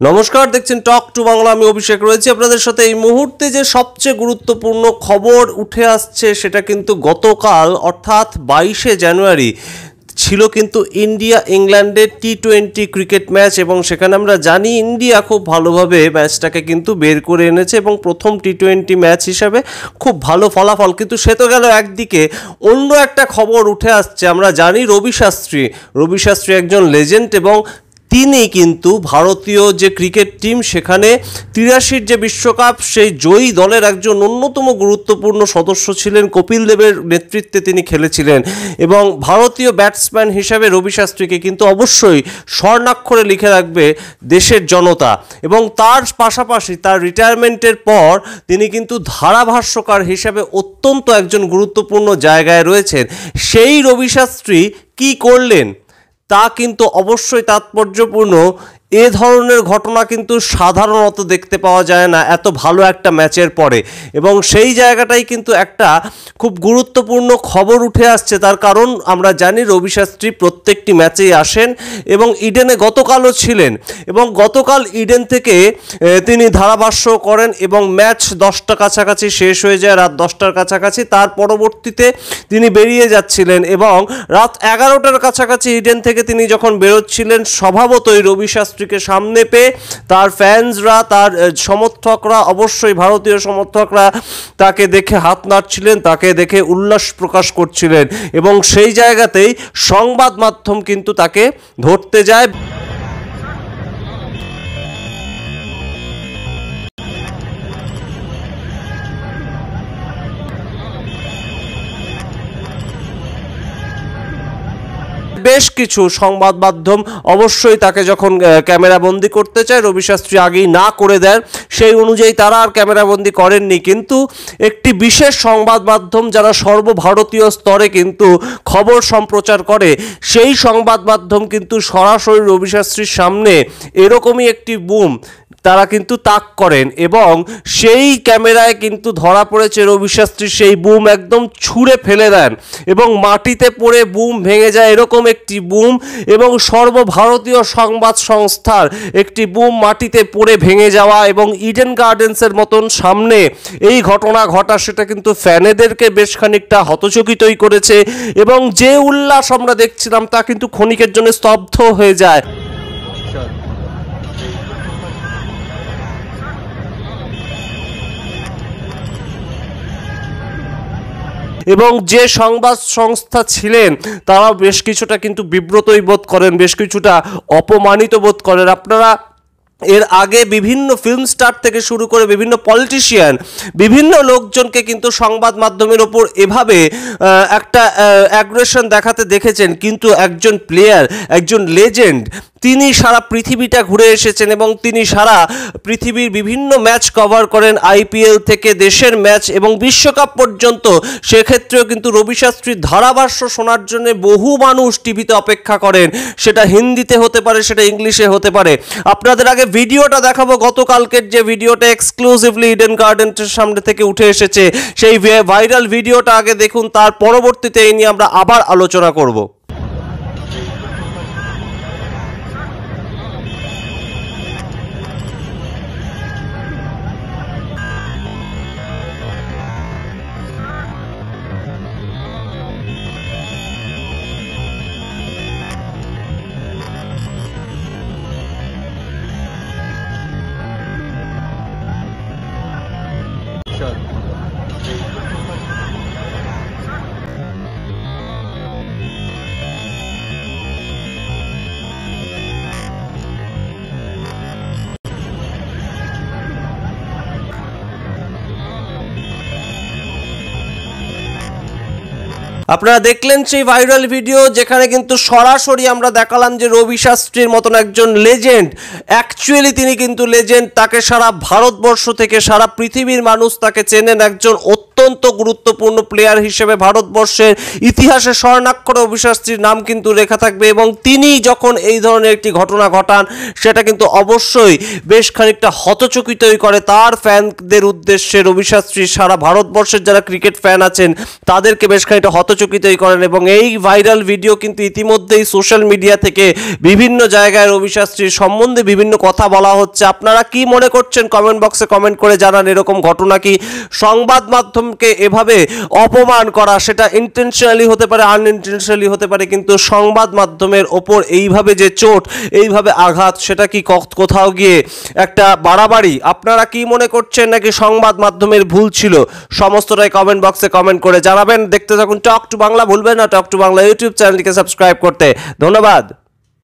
নমস্কার, দেখছেন talk to Bangla. আমি অভিষেক রয়েছি আপনাদের সাথে। এই মুহূর্তে যে সবচেয়ে গুরুত্বপূর্ণ খবর উঠে আসছে সেটা কিন্তু গতকাল অর্থাৎ 22শে জানুয়ারি ছিল কিন্তু ইন্ডিয়া ইংল্যান্ডের টি-20 ক্রিকেট ম্যাচ, এবং সেখানে আমরা জানি ইন্ডিয়া খুব ভালোভাবে ম্যাচটাকে কিন্তু বের করে এনেছে এবং প্রথম টি-20 ম্যাচ হিসাবে খুব ভালো ফলাফল। কিন্তু সে তো গেল একদিকে, অন্য একটা খবর উঠে আসছে। আমরা জানি রবি শাস্ত্রী একজন লেজেন্ড, এবং তিনি কিন্তু ভারতীয় যে ক্রিকেট টিম সেখানে 83 যে বিশ্বকাপ সেই জয়ী দলের একজন অন্যতম গুরুত্বপূর্ণ সদস্য ছিলেন। কপিল দেবের নেতৃত্বে তিনি খেলেছিলেন, এবং ভারতীয় ব্যাটসম্যান হিসাবে রবি শাস্ত্রীকে কিন্তু অবশ্যই স্বর্ণাক্ষরে লিখে রাখবে দেশের জনতা। এবং তার পাশাপাশি তার রিটায়ারমেন্টের পর তিনি কিন্তু ধারাভাষ্যকার হিসাবে অত্যন্ত একজন গুরুত্বপূর্ণ জায়গায় রয়েছেন। সেই রবি শাস্ত্রী কী করলেন তা কিন্তু অবশ্যই তাৎপর্যপূর্ণ। এ ধরনের ঘটনা কিন্তু সাধারণত দেখতে পাওয়া যায় না এত ভালো একটা ম্যাচের পরে, এবং সেই জায়গাটাই কিন্তু একটা খুব গুরুত্বপূর্ণ খবর উঠে আসছে। তার কারণ আমরা জানি রবি শাস্ত্রী প্রত্যেকটি ম্যাচেই আসেন, এবং ইডেনে গতকালও ছিলেন, এবং গতকাল ইডেন থেকে তিনি ধারাভাষ্য করেন, এবং ম্যাচ 10টা কাছাকাছি শেষ হয়ে যায়, রাত 10টার কাছাকাছি। তার পরবর্তীতে তিনি বেরিয়ে যাচ্ছিলেন, এবং রাত 11টার কাছাকাছি ইডেন থেকে তিনি যখন বেরোচ্ছিলেন, স্বভাবতই রবি শাস্ত্রীকে সামনে পেয়ে তার ফ্যান্সরা, তার সমর্থকরা, অবশ্যই ভারতীয় সমর্থকরা তাকে দেখে হাত নাড়ছিলেন, তাকে দেখে উল্লাস প্রকাশ করছিলেন, এবং সেই জায়গাতেই সংবাদ মাধ্যম কিন্তু তাকে ধরতে যায়। বেশ কিছু সংবাদ মাধ্যম অবশ্যই তাকে যখন ক্যামেরাবন্দি করতে চায়, রবি শাস্ত্রী আগেই না করে দেন, সেই অনুযায়ী তারা আর ক্যামেরাবন্দি করেননি। কিন্তু একটি বিশেষ সংবাদ মাধ্যম যারা সর্বভারতীয় স্তরে কিন্তু খবর সম্প্রচার করে, সেই সংবাদ মাধ্যম কিন্তু সরাসরি রবি শাস্ত্রীর সামনে এরকমই একটি বুম তারা কিন্তু তাক করেন, এবং সেই ক্যামেরায় কিন্তু ধরা পড়েছে রবি শাস্ত্রী সেই বুম একদম ছুঁড়ে ফেলে দেন, এবং মাটিতে পড়ে বুম ভেঙে যায় এরকম একটি বুম, এবং সর্বভারতীয় সংবাদ সংস্থার একটি বুম মাটিতে পড়ে ভেঙে যাওয়া, এবং ইডেন গার্ডেন্সের মতন সামনে এই ঘটনা ঘটা, সেটা কিন্তু ফ্যানেদেরকে বেশ খানিকটা হতচকিতই করেছে, এবং যে উল্লাস আমরা দেখছিলাম তা কিন্তু ক্ষণিকের জন্য স্তব্ধ হয়ে যায়। এবং যে সংবাদ সংস্থা ছিলেন তারা বেশ কিছুটা কিন্তু বিব্রতই বোধ করেন, বেশ কিছুটা অপমানিত বোধ করেন। আপনারা এর আগে বিভিন্ন ফিল্ম স্টার থেকে শুরু করে বিভিন্ন পলিটিশিয়ান, বিভিন্ন লোকজনকে কিন্তু সংবাদ মাধ্যমের ওপর এভাবে একটা অ্যাগ্রেশন দেখাতে দেখেছেন, কিন্তু একজন প্লেয়ার, একজন লেজেন্ড, তিনি সারা পৃথিবীটা ঘুরে এসেছেন, এবং তিনি সারা পৃথিবীর বিভিন্ন ম্যাচ কভার করেন, আইপিএল থেকে দেশের ম্যাচ এবং বিশ্বকাপ পর্যন্ত। সেক্ষেত্রেও কিন্তু রবি শাস্ত্রীর ধারাভাষ্য শোনার জন্য বহু মানুষ টিভিতে অপেক্ষা করেন, সেটা হিন্দিতে হতে পারে, সেটা ইংলিশে হতে পারে। আপনাদের আগে ভিডিওটা দেখাবো, গতকালকের যে ভিডিওটা এক্সক্লুসিভলি ইডেন গার্ডেন্সের সামনে থেকে উঠে এসেছে, সেই ভাইরাল ভিডিওটা আগে দেখুন, তার পরবর্তীতে এই নিয়ে আমরা আবার আলোচনা করব। আপনারা দেখলেন সেই ভাইরাল ভিডিও, যেখানে কিন্তু সরাসরি আমরা দেখালাম যে রবি শাস্ত্রীর মতন একজন লেজেন্ড, অ্যাকচুয়ালি তিনি কিন্তু লেজেন্ড, তাকে সারা ভারতবর্ষ থেকে সারা পৃথিবীর মানুষ তাকে চেনেন, একজন অত্যন্ত গুরুত্বপূর্ণ প্লেয়ার হিসেবে ভারতবর্ষের ইতিহাসে স্বর্ণাক্ষরে রবি শাস্ত্রীর নাম কিন্তু লেখা থাকবে। এবং তিনি যখন এই ধরনের একটি ঘটনা ঘটান, সেটা কিন্তু অবশ্যই বেশ খানিকটা হতচকিতই করে তার ফ্যানদের উদ্দেশ্যে। রবি শাস্ত্রী সারা ভারতবর্ষের যারা ক্রিকেট ফ্যান আছেন তাদেরকে বেশ খানিকটা হতচকিতই করেন। এবং এই ভাইরাল ভিডিও কিন্তু ইতিমধ্যেই সোশ্যাল মিডিয়া থেকে বিভিন্ন জায়গায় রবি শাস্ত্রীর সম্বন্ধে বিভিন্ন কথা বলা হচ্ছে। আপনারা কি মনে করছেন কমেন্ট বক্সে কমেন্ট করে জানান। এরকম ঘটনা কি সংবাদ মাধ্যমকে এভাবে অপমান করা, সেটা ইন্টেনশনালি হতে পারে, আনইন্টেনশনালি হতে পারে, কিন্তু সংবাদ মাধ্যমের ওপর এইভাবে যে চোট, এইভাবে আঘাত, সেটা কি কোথাও গিয়ে একটা বাড়াবাড়ি? আপনারা কি মনে করছেন, নাকি সংবাদ মাধ্যমের ভুল ছিল? সমস্তটাই কমেন্ট বক্সে কমেন্ট করে জানাবেন। দেখতে থাকুন টক টু বাংলা। ভুলবেন না টক টু বাংলা ইউটিউব চ্যানেলটিকে সাবস্ক্রাইব করতে। ধন্যবাদ।